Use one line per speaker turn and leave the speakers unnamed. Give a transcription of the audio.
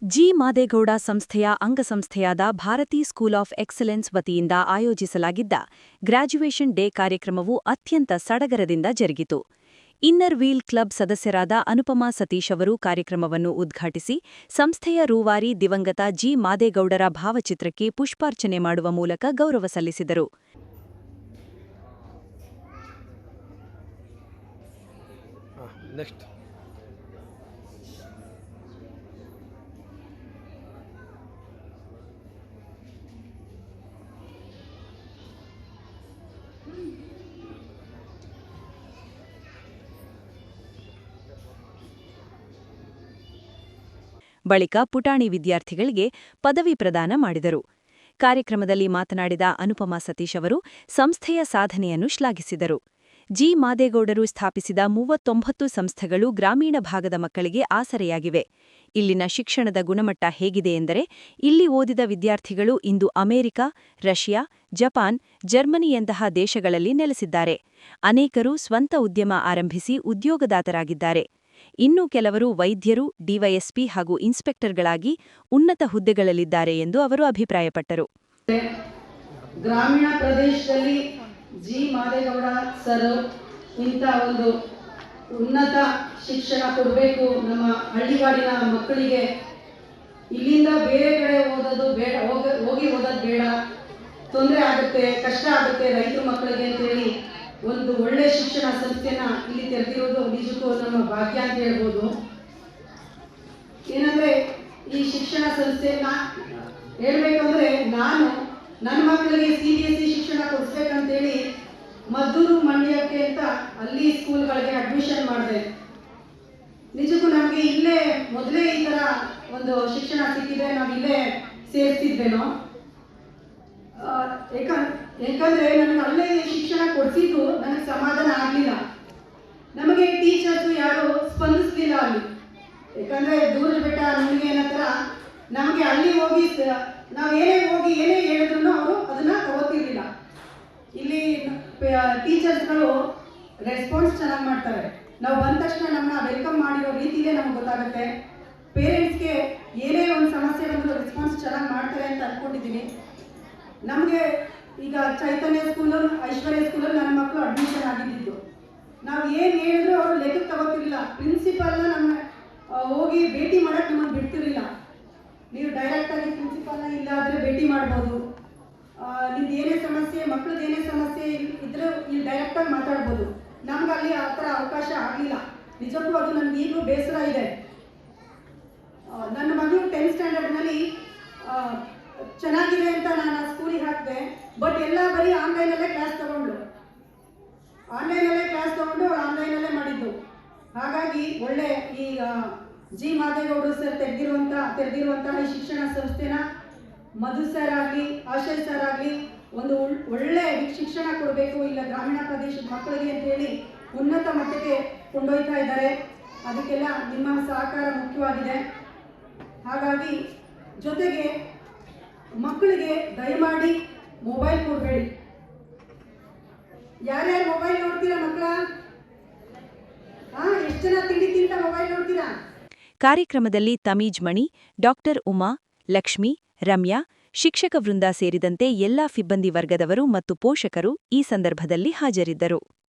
G Madegowda ಸಂಸ್ಥೆಯ ಅಂಗಸಂಸ್ಥೆಯಾದ Bharati school of excellence ವತಿಯಿಂದ ಆಯೋಜಿಸಲಾಗಿದ್ದ ಗ್ರ್ಯಾಜುಯೇಷನ್ ಡೇ ಕಾರ್ಯಕ್ರಮವು ಅತ್ಯಂತ ಸಡಗರದಿಂದ ಜರುಗಿತು. ಇನ್ನರ್ ವೀಲ್ ಕ್ಲಬ್ ಸದಸ್ಯರಾದ ಅನುಪಮಾ ಸತೀಶ್ ಅವರು ಕಾರ್ಯಕ್ರಮವನ್ನು ಉದ್ಘಾಟಿಸಿ ಸಂಸ್ಥೆಯ ರೂವಾರಿ ದಿವಂಗತ ಜಿ ಮಾದೇಗೌಡರ ಭಾವಚಿತ್ರಕ್ಕೆ ಪುಷ್ಪಾರ್ಚನೆ ಮಾಡುವ ಮೂಲಕ ಗೌರವ ಸಲ್ಲಿಸಿದರು. ಬಳಿಕ ಪುಟಾಣಿ ವಿದ್ಯಾರ್ಥಿಗಳಿಗೆ ಪದವಿ ಪ್ರದಾನ ಮಾಡಿದರು. ಕಾರ್ಯಕ್ರಮದಲ್ಲಿ ಮಾತನಾಡಿದ ಅನುಪಮಾ ಸತೀಶ್ ಅವರು ಸಂಸ್ಥೆಯ ಸಾಧನೆಯನ್ನು ಶ್ಲಾಘಿಸಿದರು. ಜಿ ಮಾದೇಗೌಡರು ಸ್ಥಾಪಿಸಿದ 39 ಸಂಸ್ಥೆಗಳು ಗ್ರಾಮೀಣ ಭಾಗದ ಮಕ್ಕಳಿಗೆ ಆಸರೆಯಾಗಿವೆ. ಇಲ್ಲಿನ ಶಿಕ್ಷಣದ ಗುಣಮಟ್ಟ ಹೇಗಿದೆ ಎಂದರೆ, ಇಲ್ಲಿ ಓದಿದ ವಿದ್ಯಾರ್ಥಿಗಳು ಇಂದು ಅಮೆರಿಕ, ರಷ್ಯಾ, ಜಪಾನ್, ಜರ್ಮನಿಯಂತಹ ದೇಶಗಳಲ್ಲಿ ನೆಲೆಸಿದ್ದಾರೆ. ಅನೇಕರು ಸ್ವಂತ ಉದ್ಯಮ ಆರಂಭಿಸಿ ಉದ್ಯೋಗದಾತರಾಗಿದ್ದಾರೆ. ಇನ್ನು ಕೆಲವರು ವೈದ್ಯರು, ಡಿವೈಎಸ್ಪಿ ಹಾಗೂ ಇನ್ಸ್ಪೆಕ್ಟರ್ಗಳಾಗಿ ಉನ್ನತ ಹುದ್ದೆಗಳಲ್ಲಿದ್ದಾರೆ ಎಂದು ಅವರು ಅಭಿಪ್ರಾಯಪಟ್ಟರು.
ಗ್ರಾಮೀಣ ಪ್ರದೇಶದಲ್ಲಿ ಜಿ ಮಾದೇಗೌಡ ಸರ್ ಇಂಥ ಒಂದು ಉನ್ನತ ಶಿಕ್ಷಣ ಕೊಡಬೇಕು ನಮ್ಮ ಹಳ್ಳಿಗಾಡಿನ ಮಕ್ಕಳಿಗೆ. ಇಲ್ಲಿಂದ ಬೇರೆ ಕಡೆ ಓದೋದು ಬೇಡ, ಹೋಗಿ ಓದೋದು ಬೇಡ, ತೊಂದರೆ ಆಗುತ್ತೆ, ಕಷ್ಟ ಆಗುತ್ತೆ ರೈತರ ಮಕ್ಕಳಿಗೆ ಅಂತೇಳಿ ಒಂದು ಒಳ್ಳೆ ಶಿಕ್ಷಣ ಸಂಸ್ಥೆನ ಇಲ್ಲಿ ತೆರೆದಿರೋದು ನಿಜಕ್ಕೂ ನಮ್ಮ ಭಾಗ್ಯ ಅಂತ ಹೇಳ್ಬೋದು. ಏನಂದ್ರೆ ಈ ಶಿಕ್ಷಣ ಸಂಸ್ಥೆನ ಹೇಳ್ಬೇಕಂದ್ರೆ, ನಾನು ನನ್ನ ಮಕ್ಕಳಿಗೆ CBSE ಶಿಕ್ಷಣ ಕೊಡಿಸ್ಬೇಕಂತೇಳಿ ಮದ್ದೂರು, ಮಂಡ್ಯಕ್ಕೆ ಅಂತ ಅಲ್ಲಿ ಸ್ಕೂಲ್ಗಳಿಗೆ ಅಡ್ಮಿಷನ್ ಮಾಡಿದೆ. ನಿಜಕ್ಕೂ ನಮಗೆ ಇಲ್ಲೇ ಮೊದಲೇ ಈ ಥರ ಒಂದು ಶಿಕ್ಷಣ ಸಿಕ್ಕಿದ್ರೆ ನಾವು ಇಲ್ಲೇ ಸೇರ್ತಿದ್ವೇನೋ. ಯಾಕಂದ್ರೆ ನನಗೆ ಅಲ್ಲೇ ಶಿಕ್ಷಣ ಕೊಡಿಸಿದ್ದು ನನಗೆ ಸಮಾಧಾನ ಆಗಲಿಲ್ಲ. ನಮಗೆ ಟೀಚರ್ಸು ಯಾರು ಸ್ಪಂದಿಸ್ಲಿಲ್ಲ ಅಲ್ಲಿ. ಯಾಕಂದ್ರೆ ದೂರದ ಬೆಟ್ಟ ನಮಗೆ ಏನಂತರ ನಮಗೆ ಅಲ್ಲಿ ಹೋಗಿ ನಾವು ಏನೇ ಹೇಳಿದ್ರು ಅವರು ಅದನ್ನ ತಗೋತಿರ್ಲಿಲ್ಲ. ಇಲ್ಲಿ ಟೀಚರ್ಸ್ಗಳು ರೆಸ್ಪಾನ್ಸ್ ಚೆನ್ನಾಗಿ ಮಾಡ್ತಾರೆ. ನಾವು ಬಂದ ತಕ್ಷಣ ನಮ್ಮನ್ನ ವೆಲ್ಕಮ್ ಮಾಡಿರೋ ರೀತಿಯೇ ನಮ್ಗೆ ಗೊತ್ತಾಗುತ್ತೆ. ಪೇರೆಂಟ್ಸ್ಗೆ ಏನೇ ಒಂದು ಸಮಸ್ಯೆ ಬಂದರೂ ರೆಸ್ಪಾನ್ಸ್ ಚೆನ್ನಾಗಿ ಮಾಡ್ತಾರೆ ಅಂತ ಅಂದ್ಕೊಂಡಿದ್ದೀನಿ. ನಮಗೆ ಈಗ ಚೈತನ್ಯ ಸ್ಕೂಲು, ಐಶ್ವರ್ಯ ಸ್ಕೂಲಲ್ಲಿ ನನ್ನ ಮಕ್ಕಳು ಅಡ್ಮಿಷನ್ ಆಗಿದ್ದು, ನಾವು ಏನು ಹೇಳಿದ್ರು ಅವರು ಲೆಕ್ಕಕ್ಕೆ ತಗೋತಿರಲಿಲ್ಲ. ಪ್ರಿನ್ಸಿಪಾಲ್ನ ನಮ್ಮ ಹೋಗಿ ಭೇಟಿ ಮಾಡೋಕ್ಕೆ ನಮಗೆ ಬಿಡ್ತಿರಲಿಲ್ಲ. ನೀವು ಡೈರೆಕ್ಟಾಗಿ ಪ್ರಿನ್ಸಿಪಾಲ್ನ ಇಲ್ಲ ಆದರೆ ಭೇಟಿ ಮಾಡ್ಬೋದು, ನಿಮ್ದು ಏನೇ ಸಮಸ್ಯೆ, ಮಕ್ಕಳದ್ದು ಏನೇ ಸಮಸ್ಯೆ ಇದ್ರೆ ಇಲ್ಲಿ ಡೈರೆಕ್ಟಾಗಿ ಮಾತಾಡ್ಬೋದು. ನಮ್ಗೆ ಅಲ್ಲಿ ಆ ಥರ ಅವಕಾಶ ಆಗಲಿಲ್ಲ. ನಿಜಕ್ಕೂ ಅದು ನನಗೆ ಈಗಲೂ ಬೇಸರ ಇದೆ. ನನ್ನ ಮಗಳು 10th ಸ್ಟ್ಯಾಂಡರ್ಡ್ನಲ್ಲಿ ಚೆನ್ನಾಗಿದೆ ಅಂತ ನಾನು ಸ್ಕೂಲಿಗೆ ಹಾಕಿದೆ. ಬಟ್ ಎಲ್ಲ ಬರೀ ಆನ್ಲೈನಲ್ಲೇ ಕ್ಲಾಸ್ ತಗೊಂಡು ಅವಳು ಆನ್ಲೈನಲ್ಲೇ ಮಾಡಿದ್ದು. ಹಾಗಾಗಿ ಒಳ್ಳೆ ಈ ಜಿ ಮಾದೇಗೌಡರು ಸರ್ ತೆರೆದಿರುವಂತಹ ಈ ಶಿಕ್ಷಣ ಸಂಸ್ಥೆನ ಮಧು ಸರ್ ಆಗಲಿ, ಆಶಯ್ ಸರ್ ಆಗಲಿ ಒಂದು ಒಳ್ಳೆ ಶಿಕ್ಷಣ ಕೊಡಬೇಕು ಇಲ್ಲ ಗ್ರಾಮೀಣ ಪ್ರದೇಶದ ಮಕ್ಕಳಿಗೆ ಅಂತೇಳಿ ಉನ್ನತ ಮಟ್ಟಕ್ಕೆ ಕೊಂಡೊಯ್ತಾ ಇದ್ದಾರೆ. ಅದಕ್ಕೆಲ್ಲ ನಿಮ್ಮ ಸಹಕಾರ ಮುಖ್ಯವಾಗಿದೆ. ಹಾಗಾಗಿ ಜೊತೆಗೆ ಮಕ್ಕಳಿಗೆ ದಯಮಾಡಿ ಮೊಬೈಲ್ ಕೊಡಬೇಡಿ. ಯಾರ್ಯಾರು ಮೊಬೈಲ್ ನೋಡ್ತೀರಾ ಮಕ್ಕಳ? ಎಷ್ಟು ಜನ ತಿಂಡಿಕ್ಕಿಂತ ಮೊಬೈಲ್ ನೋಡ್ತೀರಾ?
ಕಾರ್ಯಕ್ರಮದಲ್ಲಿ ತಮೀಜ್ ಮಣಿ, ಡಾಕ್ಟರ್ ಉಮಾ, ಲಕ್ಷ್ಮಿ, ರಮ್ಯಾ, ಶಿಕ್ಷಕ ವೃಂದ ಸೇರಿದಂತೆ ಎಲ್ಲಾ ಸಿಬ್ಬಂದಿ ವರ್ಗದವರು ಮತ್ತು ಪೋಷಕರು ಈ ಸಂದರ್ಭದಲ್ಲಿ ಹಾಜರಿದ್ದರು.